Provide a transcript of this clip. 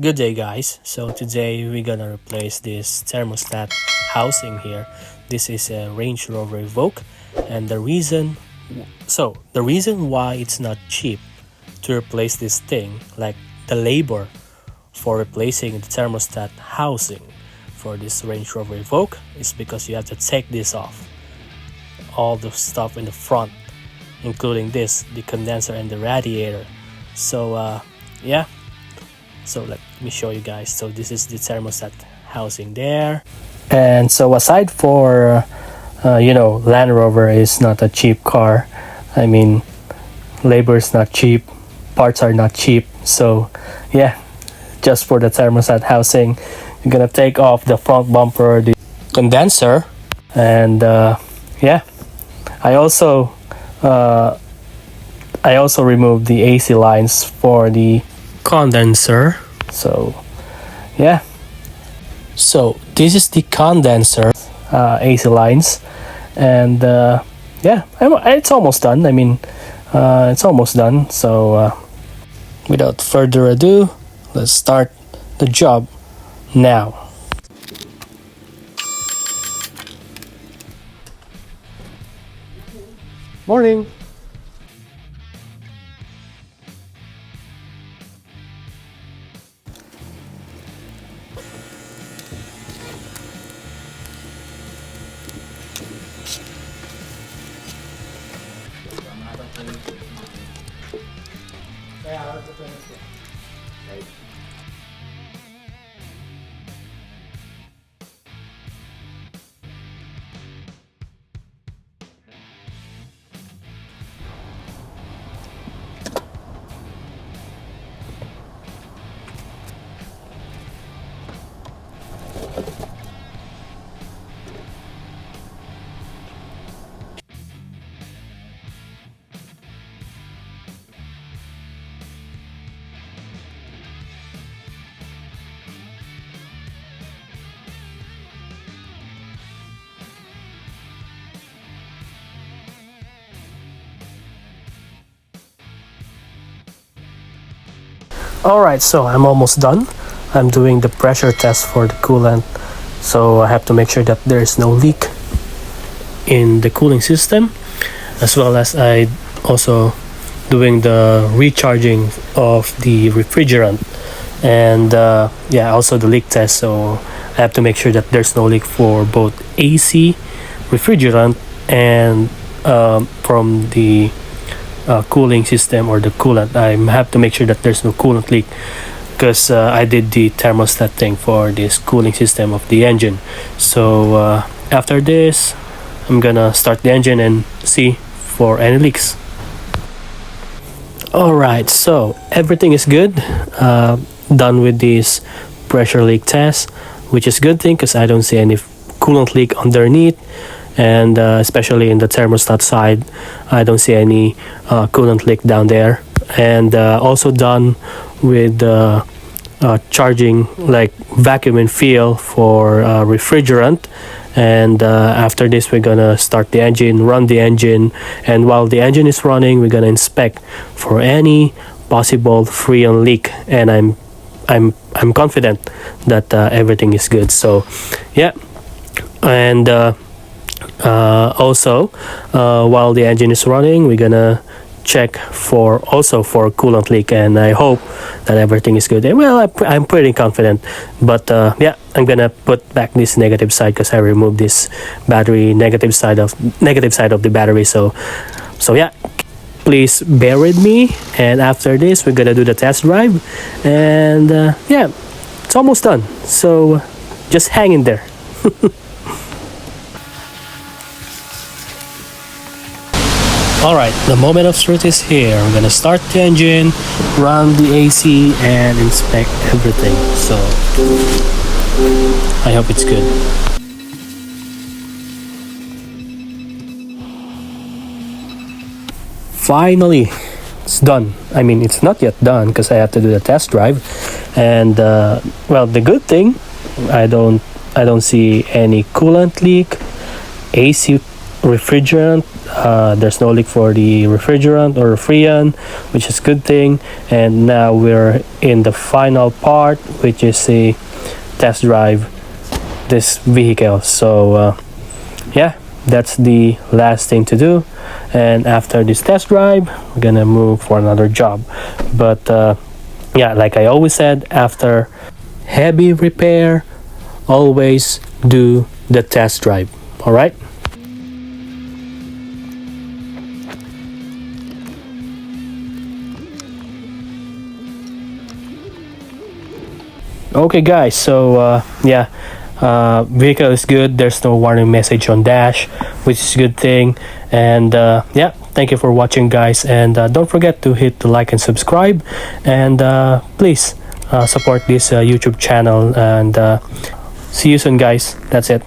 Good day, guys. So today we're gonna replace this thermostat housing here. This is a Range Rover Evoque, and the reason why it's not cheap to replace this thing, like the labor for replacing the thermostat housing for this Range Rover Evoque, is because you have to take this off, all the stuff in the front, including this, the condenser and the radiator. So yeah. So let me show you guys. So this is the thermostat housing there. And so aside for, Land Rover is not a cheap car. I mean, labor is not cheap, parts are not cheap. So yeah, just for the thermostat housing, you're gonna take off the front bumper, the condenser, and yeah, I also removed the AC lines for the condenser. So yeah, so this is the condenser AC lines, and yeah, it's almost done. I mean, it's almost done. So without further ado, let's start the job now. Morning. Alright, so I'm almost done. I'm doing the pressure test for the coolant. So I have to make sure that there is no leak in the cooling system, as well as I also doing the recharging of the refrigerant, and yeah, also the leak test. So I have to make sure that there's no leak for both AC refrigerant and from the cooling system or the coolant. I have to make sure that there's no coolant leak, because I did the thermostat thing for this cooling system of the engine. So after this, I'm gonna start the engine and see for any leaks. Alright, so everything is good. Done with this pressure leak test, which is a good thing because I don't see any coolant leak underneath, and especially in the thermostat side, I don't see any coolant leak down there. And also done with charging, like vacuum and fill for refrigerant. And after this, we're gonna start the engine, run the engine, and while the engine is running, we're gonna inspect for any possible freon leak. And I'm confident that everything is good. So yeah, and also while the engine is running, we're gonna check for coolant leak, and I hope that everything is good. And well, I'm pretty confident, but yeah, I'm gonna put back this negative side because I removed this battery negative side of the battery. So yeah, please bear with me, and after this we're gonna do the test drive, and yeah, it's almost done, so just hang in there. Alright, the moment of truth is here. I'm gonna start the engine, run the AC, and inspect everything. So I hope it's good. Finally, it's done. I mean, it's not yet done because I have to do the test drive. And well, the good thing, I don't see any coolant leak, AC refrigerant there's no leak for the refrigerant or freon, which is a good thing. And now we're in the final part, which is the test drive this vehicle. So yeah, that's the last thing to do. And after this test drive, we're gonna move for another job. But yeah, like I always said, after heavy repair, always do the test drive. All right. Okay guys, so yeah, vehicle is good. There's no warning message on dash, which is a good thing. And yeah, thank you for watching guys, and don't forget to hit the like and subscribe, and please support this YouTube channel, and see you soon guys. That's it.